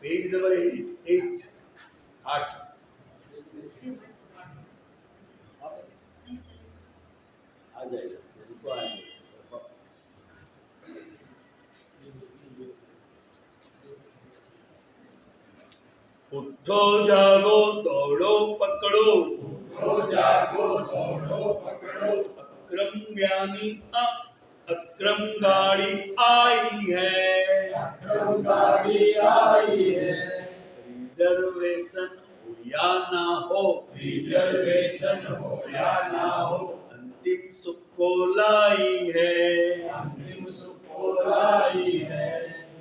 Page number 8 8 आ जाएगा, उसको आएंगे। उठो जागो दौड़ो पकड़ो, उठो जागो दौड़ो पकड़ो, अक्रम ज्ञानी अक्रम गाड़ी आई है, अक्रम गाड़ी आई है। रिजर्वेशन हो या ना हो, रिजर्वेशन हो या ना हो, अंतिम सुख को लाई है, अंतिम सुख को लाई है।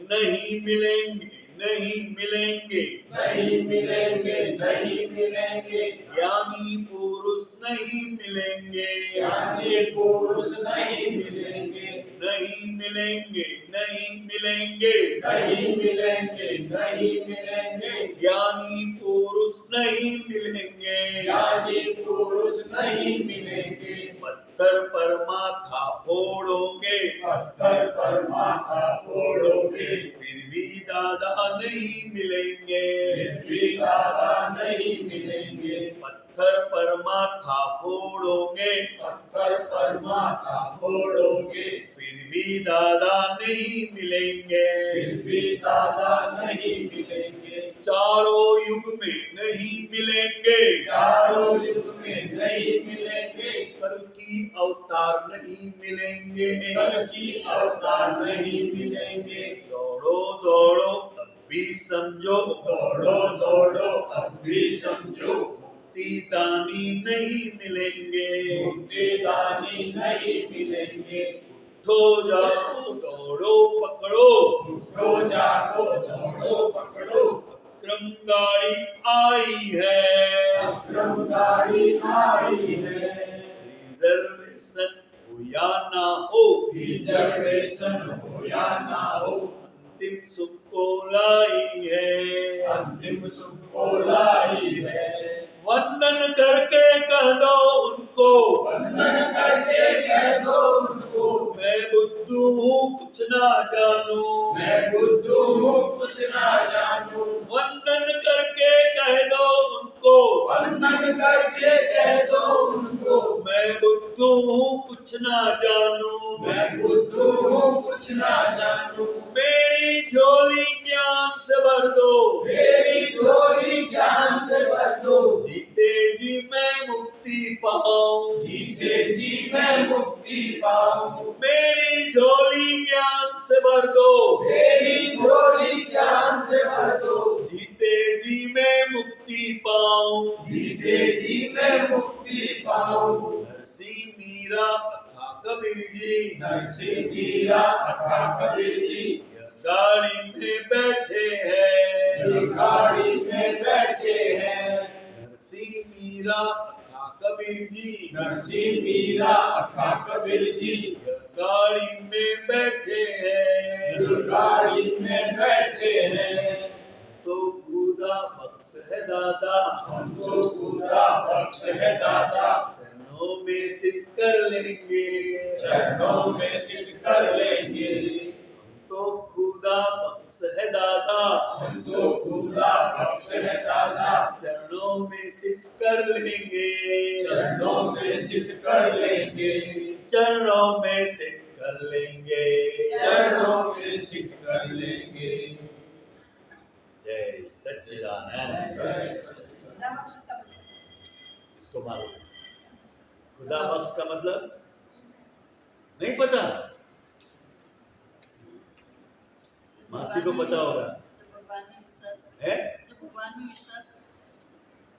नहीं मिलेंगे नहीं मिलेंगे, नहीं मिलेंगे नहीं मिलेंगे, ज्ञानी पुरुष नहीं मिलेंगे, ज्ञानी पुरुष नहीं मिलेंगे, नहीं मिलेंगे नहीं मिलेंगे, नहीं मिलेंगे नहीं मिलेंगे, ज्ञानी पुरुष नहीं मिलेंगे, ज्ञानी पुरुष नहीं मिलेंगे। पत्थर पर माथा फोड़ोगे, पत्थर पर माथा फोड़ोगे, फिर भी दादा नहीं मिलेंगे, फिर भी दादा नहीं मिलेंगे। पत्थर पर माथा फोड़ोगे, पत्थर पर माथा फोड़ोगे, फिर भी दादा नहीं मिलेंगे, फिर भी दादा नहीं मिलेंगे। चारों युग में नहीं मिलेंगे, चारों युग में नहीं मिलेंगे, कल की अवतार नहीं मिलेंगे, कल की अवतार नहीं मिलेंगे। दौड़ो दौड़ो अब भी समझो, दौड़ो दौड़ो अब भी समझो, मुक्ति दानी नहीं मिलेंगे, मुक्ति दानी नहीं मिलेंगे। उठो जाओ दौड़ो पकड़ो, उठो जागो दौड़ो पकड़ो, अक्रम गाड़ी आई है, अक्रम गाड़ी आई है। रिजर्वेशन हो या ना हो, रिजर्वेशन हो या ना हो, अंतिम सुख को लाई है, अंतिम सुख को लाई है। वंदन करके कह दो उनको, वंदन करके कह दो उनको, मैं बुद्धू हूँ कुछ ना जानू, मैं बुद्धू हूँ कुछ ना जानू। वंदन करके कह दो उनको, वंदन करके कह दो उनको, मैं बुद्धू हूँ कुछ ना जानू, मैं बुद्धू हूँ कुछ ना जानू। मेरी झोली ज्ञान से भर दो, मेरी झोली ज्ञान से भर दो, जीते जी मैं मुक्ति पाऊं, जीते जी मैं मुक्ति पाऊं। मेरी झोली ज्ञान से भर दो, मेरी झोली ज्ञान से भर दो, जीते जी मैं मुक्ति पाऊं, जीते जी मैं मुक्ति पाऊं। नरसी मीरा अथा कबीर जी, नरसिंह मीरा अथा कबीर जी, यह गाड़ी में बैठे हैं, ये गाड़ी में बैठे हैं। नरसी मीरा अथा कबीर जी, नरसिंह मीरा अथा कबीर जी, यह गाड़ी में बैठे हैं, ये गाड़ी में बैठे हैं। तो खुदा बख्श है दादा, हमको खुदा बख्श है दादा, चरणों में सिद्ध कर लेंगे, चरणों में सिद्ध कर लेंगे। तो खुदा बख्श है दादा, हमको खुदा बख्श है दादा, चरणों में सिद्ध कर लेंगे, चरणों में सिद्ध कर लेंगे, चरणों में सिद्ध कर लेंगे। चरणों में सिद्ध कर लेंगे। जय सच्चिदानंद। खुदा बख्श का मतलब इसको मालूम है? खुदा बख्श का मतलब नहीं पता? मासी को पता होगा जो भगवान में विश्वास है? जो भगवान में विश्वास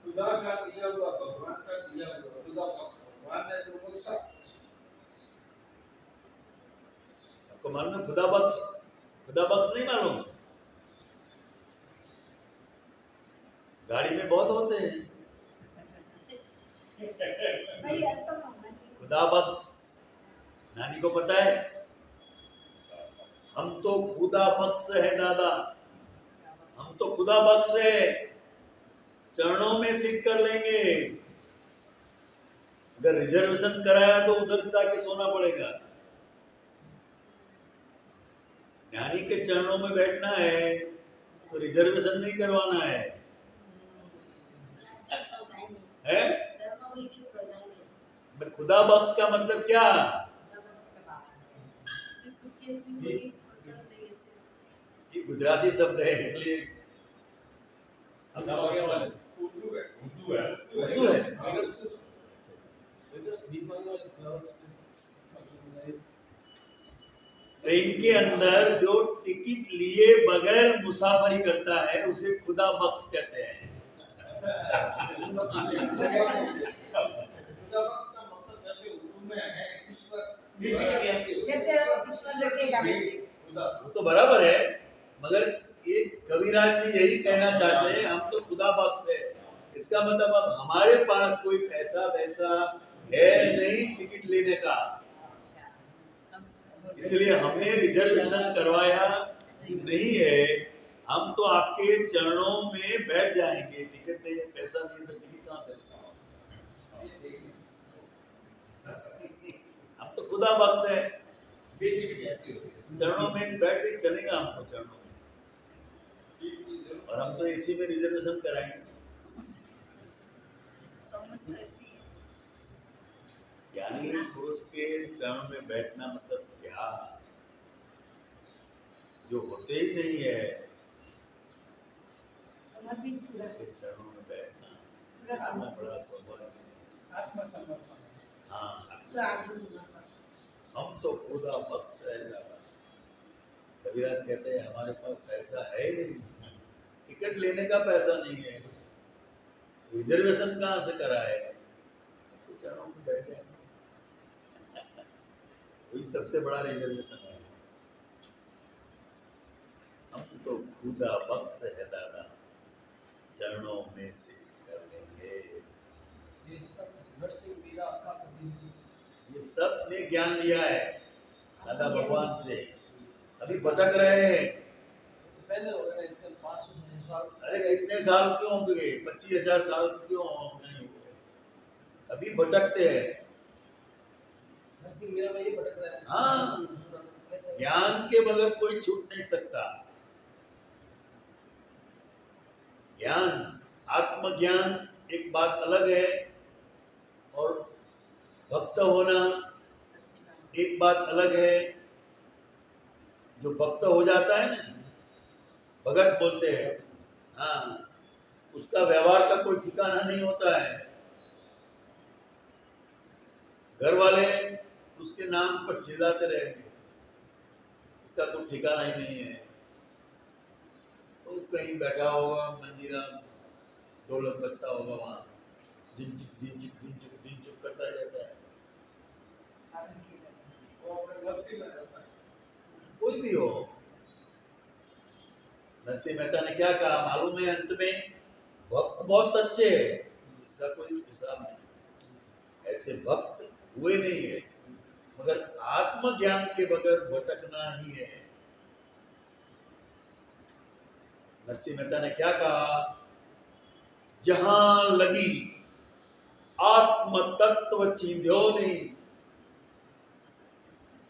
खुदा का दिया हुआ, भगवान का दिया हुआ, खुदा भगवान ने जो बख्शा। आपको मालूम है खुदा बख्श? खुदा बख्श नहीं मालूम? गाड़ी में बहुत होते हैं सही अर्थ में होना चाहिए। खुदा बख्श। नानी को पता है? हम तो खुदा बख्श है दादा, हम तो खुदा बख्श है, चरणों में सिद्ध कर लेंगे। अगर रिजर्वेशन कराया तो उधर जाके सोना पड़ेगा। ज्ञानी के चरणों में बैठना है तो रिजर्वेशन नहीं करवाना है, हैं? चरणों में ईश्वर हो जाएंगे। मैं खुदा बख्श का मतलब क्या? सिर्फ के भी वही पकड़ नहीं ऐसे। ये गुजराती शब्द है इसलिए खुदा बख्श वाले उर्दू है। उर्दू है। उर्दू है। ट्रेन के अंदर जो टिकट लिए बगैर मुसाफरी करता है उसे खुदा बख्श कहते हैं। खुदा बख्श का मतलब जैसे उर्दू में है ईश्वर, जैसे ईश्वर रखेगा वैसे। खुदा वो तो बराबर है, मगर ये कविराज भी यही कहना चाहते हैं हम तो खुदा बख्श है। इसका मतलब अब हमारे पास कोई पैसा वैसा है नहीं टिकट लेने का, इसलिए हमने रिजर्वेशन करवाया नहीं है। हम तो आपके चरणों में बैठ जाएंगे, टिकट नहीं है, पैसा नहीं है तो टिकट कहाँ से लेंगे? हम तो खुदा बख्श है, बेसिक जाती होती है। चरणों में बैठ के चलेगा हमको चरणों में, और हम तो एसी में रिजर्वेशन कराएंगे। समझ ऐसी है। ज्ञानी पुरुष के चरणों में बैठना मतलब क्या? जो होते ही नहीं है समर्पित पूरा के चरणों में बैठना पूरा इतना समर्पण। बड़ा सौभाग्य है। आत्मसमर्पण। हाँ, पूरा आत्मसमर्पण। हम तो खुदा बख्श है दादा। कविराज कहते हैं हमारे पास पैसा है नहीं, टिकट लेने का पैसा नहीं है, रिजर्वेशन कहाँ से कराए? तो चरणों में बैठ जाएंगे, वही सबसे बड़ा रिजर्वेशन है। हम तो खुदा बख्श है दादा, चरणों में से कर लेंगे। ये सब ने ज्ञान लिया है दादा भगवान से, अभी भटक रहे हैं। अरे कितने साल क्यों हो गए? 25,000 साल क्यों नहीं हुए? अभी भटकते हैं। हाँ, ज्ञान के बगैर कोई छूट नहीं सकता। ज्ञान, आत्मज्ञान एक बात अलग है, और भक्त होना एक बात अलग है। जो भक्त हो जाता है ना, भगत बोलते हैं, हाँ, उसका व्यवहार का कोई ठिकाना नहीं होता है। घर वाले उसके नाम पर चिल्लाते रहेंगे, इसका कोई ठिकाना ही नहीं है। तो कहीं बैठा होगा मंजीरा, ढोलक बजता होगा वहां, झिनझुक करता ही रहता है। वो अपने मस्ती में रहता है। कोई भी हो, नरसिंह मेहता ने क्या कहा मालूम है? अंत में भक्त बहुत सच्चे है, इसका कोई हिसाब नहीं, ऐसे भक्त हुए नहीं है, मगर आत्मज्ञान के बगैर भटकना ही है। नरसिंह मेहता ने क्या कहा? जहां लगी आत्म तत्व चींध्यो नहीं,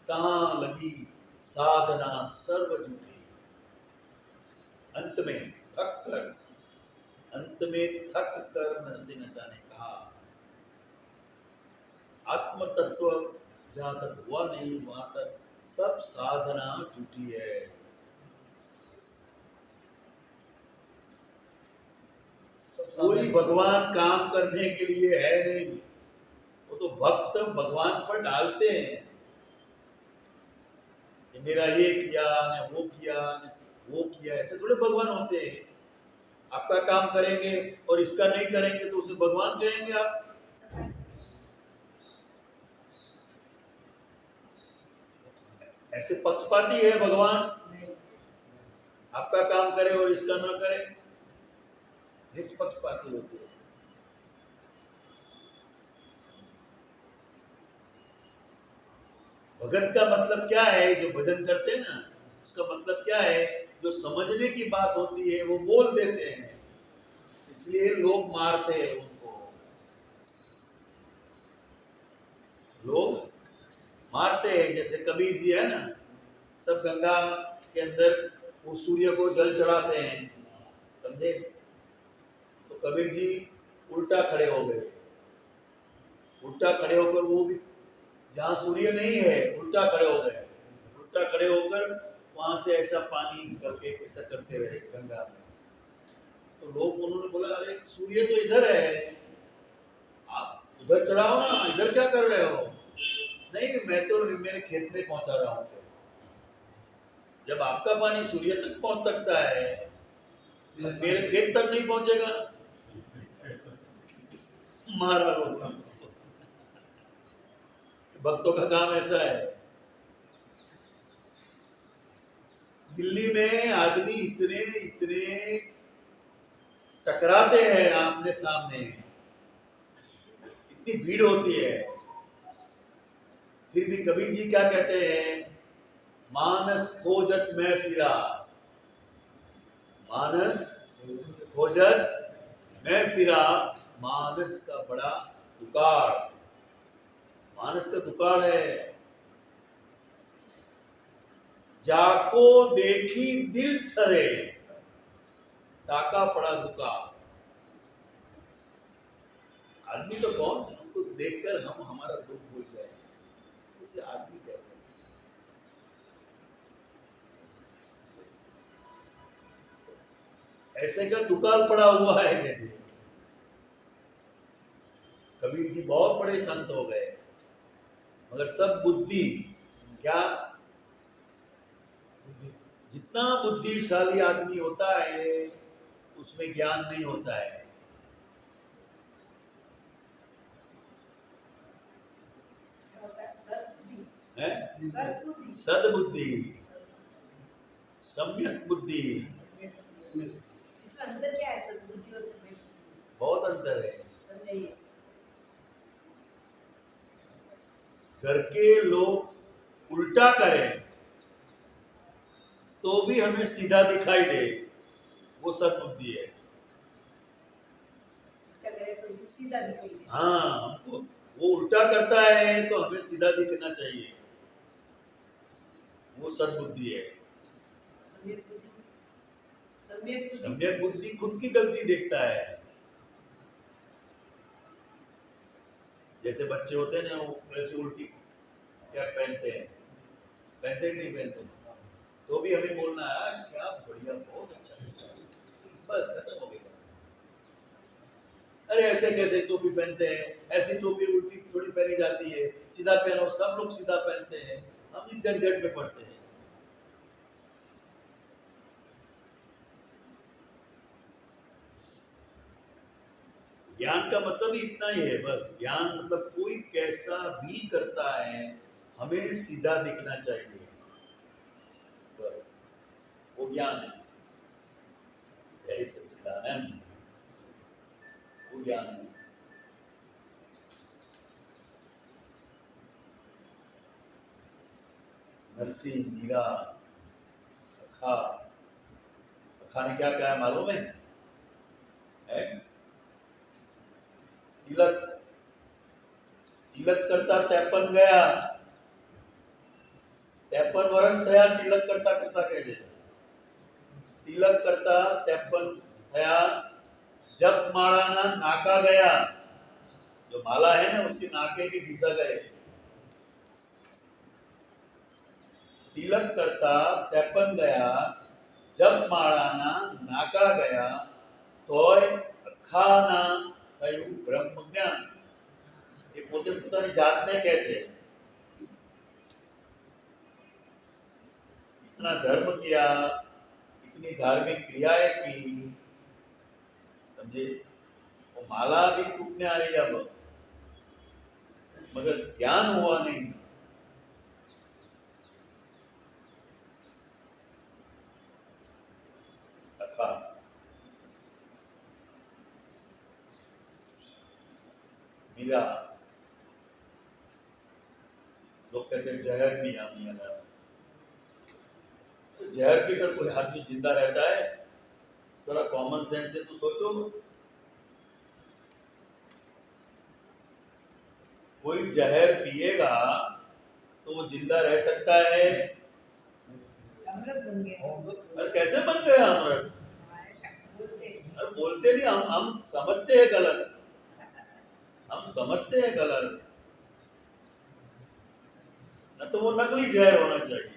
तहां लगी साधना सर्व झूठी। अंत में थक कर नरसिंह मेहता ने कहा, आत्म तत्व जहां तक हुआ नहीं वहां तक सब साधना झूठी है। कोई भगवान काम करने के लिए है नहीं, वो तो भक्त भगवान पर डालते हैं कि मेरा ये किया ने वो किया ने वो किया, ऐसे थोड़े भगवान होते हैं। आपका काम करेंगे और इसका नहीं करेंगे तो उसे भगवान कहेंगे आप? ऐसे पक्षपाती है भगवान? आपका काम करे और इसका ना करे, निष्पक्षपाती होते हैं। भगत का मतलब क्या है? जो भजन करते हैं ना, उसका मतलब क्या है? जो समझने की बात होती है वो बोल देते हैं, इसलिए लोग मारते हैं उनको। लोग मारते हैं, जैसे कबीर जी है ना, सब गंगा के अंदर वो सूर्य को जल चढ़ाते हैं, समझे। तो कबीर जी उल्टा खड़े हो गए, उल्टा खड़े होकर वो भी जहाँ सूर्य नहीं है उल्टा खड़े हो गए, उल्टा खड़े होकर वहां से ऐसा पानी करके ऐसा करते रहे गंगा में। तो लोग उन्होंने बोला अरे सूर्य तो इधर है, आप उधर चढ़ाओ ना, इधर क्या कर रहे हो। नहीं मैं तो मेरे खेत में पहुंचा रहा हूँ। जब आपका पानी सूर्य तक पहुंच सकता है, मेरे खेत तक नहीं पहुंचेगा, मारा लोग। भक्तों का काम ऐसा है। दिल्ली में आदमी इतने इतने टकराते हैं आमने सामने, इतनी भीड़ होती है, फिर भी कबीर जी क्या कहते हैं, मानस खोजत मैं फिरा, मानस खोजत मैं फिरा, मानस का बड़ा दुकाड़, मानस का दुकाड़ है। जाको देखी दिल थरे, ताका पड़ा दुकाड़। आदमी तो कौन, उसको देखकर हम हमारा दुख भूल जाए, उसे आदमी कहते हैं। ऐसे का दुकाल पड़ा हुआ है कैसे। कबीर जी बहुत बड़े संत हो गए, मगर सब बुद्धि, क्या जितना बुद्धिशाली आदमी होता है उसमें ज्ञान नहीं होता है। हैं? सद्बुद्धि, सम्यक बुद्धि, इसमें अंदर क्या है, सद्बुद्धि और सम्यक बुद्धि? बहुत अंतर है। समझाइए। घर के लोग उल्टा करें तो भी हमें सीधा दिखाई दे, वो सद्बुद्धि है। क्या करे तो सीधा दिखाई दे। हाँ, हमको वो उल्टा करता है तो हमें सीधा दिखना चाहिए, वो सद्बुद्धि है। सम्यक बुद्धि, सम्यक बुद्धि। सम्यक बुद्धि खुद की गलती देखता है। जैसे बच्चे होते हैं ना, वो ऐसे उल्टी कैप पहनते हैं, पहनते कि नहीं पहनते, तो भी हमें बोलना है क्या बढ़िया, बहुत अच्छा, बस खत्म हो गया। अरे ऐसे कैसे टोपी पहनते हैं, ऐसी टोपी उल्टी थोड़ी पहनी जाती है, सीधा पहनो, सब लोग सीधा पहनते हैं, हम इस झंझट में पड़ते हैं। ज्ञान का मतलब ही इतना ही है, बस ज्ञान मतलब कोई कैसा भी करता है हमें सीधा दिखना चाहिए, बस वो ज्ञान है। जय सच्चिदानंद, वो ज्ञान है। नरसिंह, मीरा, अखा, अखा ने क्या कहा मालूम है? तिलक, तिलक करता 53 गया, 53 वर्ष थया तिलक करता करता कैसे, तिलक करता 53 थया, जब माळाना नाका गया, जो माला है ना उसके नाके के घिसा गए। तिलक करता 53 गया, जब माळाना नाका गया, तोय अखाना થયું બ્રહ્મ જ્ઞાન। એ પોતે પોતાની જાતને કહે છે, इतना धर्म किया, इतनी धार्मिक क्रियाएं की, समझे, वो माला भी टूटने आई अब, मगर ज्ञान हुआ नहीं। अखा मीरा, लोग कहते हैं जहर पिया मियां ने, तो जहर पीकर कोई आदमी जिंदा रहता है? थोड़ा कॉमन सेंस से तो सोचो, कोई जहर पिएगा तो वो जिंदा रह सकता है? अमृत बन गया। अरे कैसे बन गया अमृत? ऐसा बोलते हैं। अरे बोलते नहीं, हम समझते हैं गलत, हम समझते हैं गलत। न तो वो नकली जहर होना चाहिए।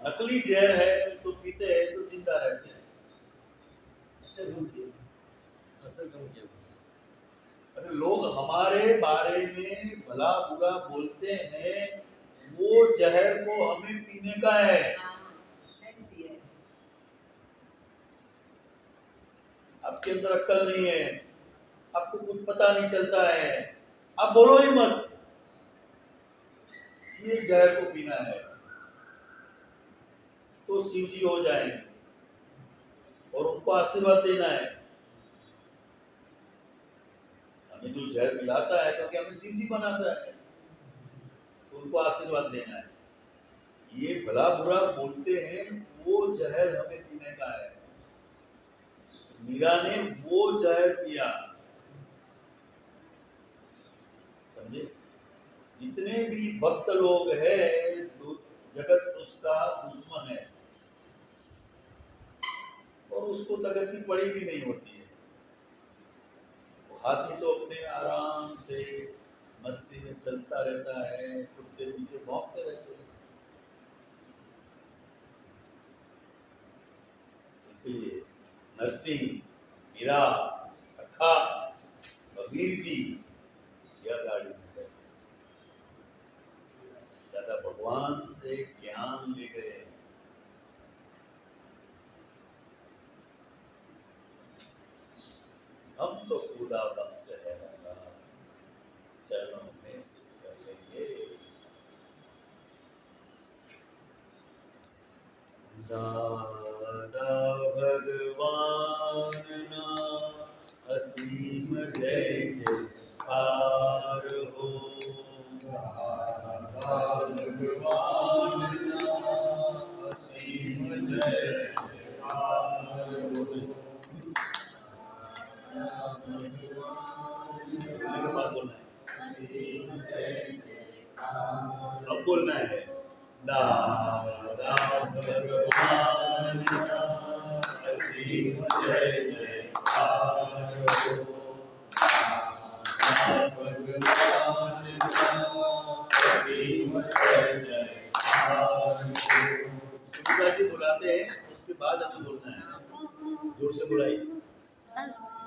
नकली जहर है तो पीते हैं तो जिंदा रहते हैं। अरे लोग हमारे बारे में भला बुरा बोलते हैं, वो जहर को हमें पीने का है। सेंस ही है। आपके अंदर अक्ल नहीं है, आपको कुछ पता नहीं चलता है, आप बोलो ही मत। ये जहर को पीना है तो शिव जी हो जाएंगे और उनको आशीर्वाद देना है। हमें जो जहर पिलाता है क्योंकि हमें शिव जी बनाता है, तो उनको आशीर्वाद देना है। ये भला बुरा बोलते हैं, वो जहर हमें पीने का है। मीरा ने वो जहर पिया, समझे? जितने भी भक्त लोग हैं, जगत उसका दुश्मन है और उसको तगत की पड़ी भी नहीं होती है। हाथी तो अपने आराम से मस्ती में चलता रहता है, कुत्ते पीछे भौंकते रहते हैं। इसलिए नरसिंह, मीरा, अखा, कबीर जी यह गाड़ी में बैठे, दादा भगवान से ज्ञान ले गए। हम तो खुदा बख्श है दादा, चरणों में से कर लेंगे। दादा भगवान ना असीम जय जयकार हो। भगवान असीम जय जयकार हो। बात बोलना है, असीम जय जयकार। अब बोलना है दादा भगवान का असीम जय जयकार हो। दादा भगवान का असीम जय जयकार हो। सुविधा जी बुलाते हैं, उसके बाद हमें बोलना है। जोर से बुलाइए।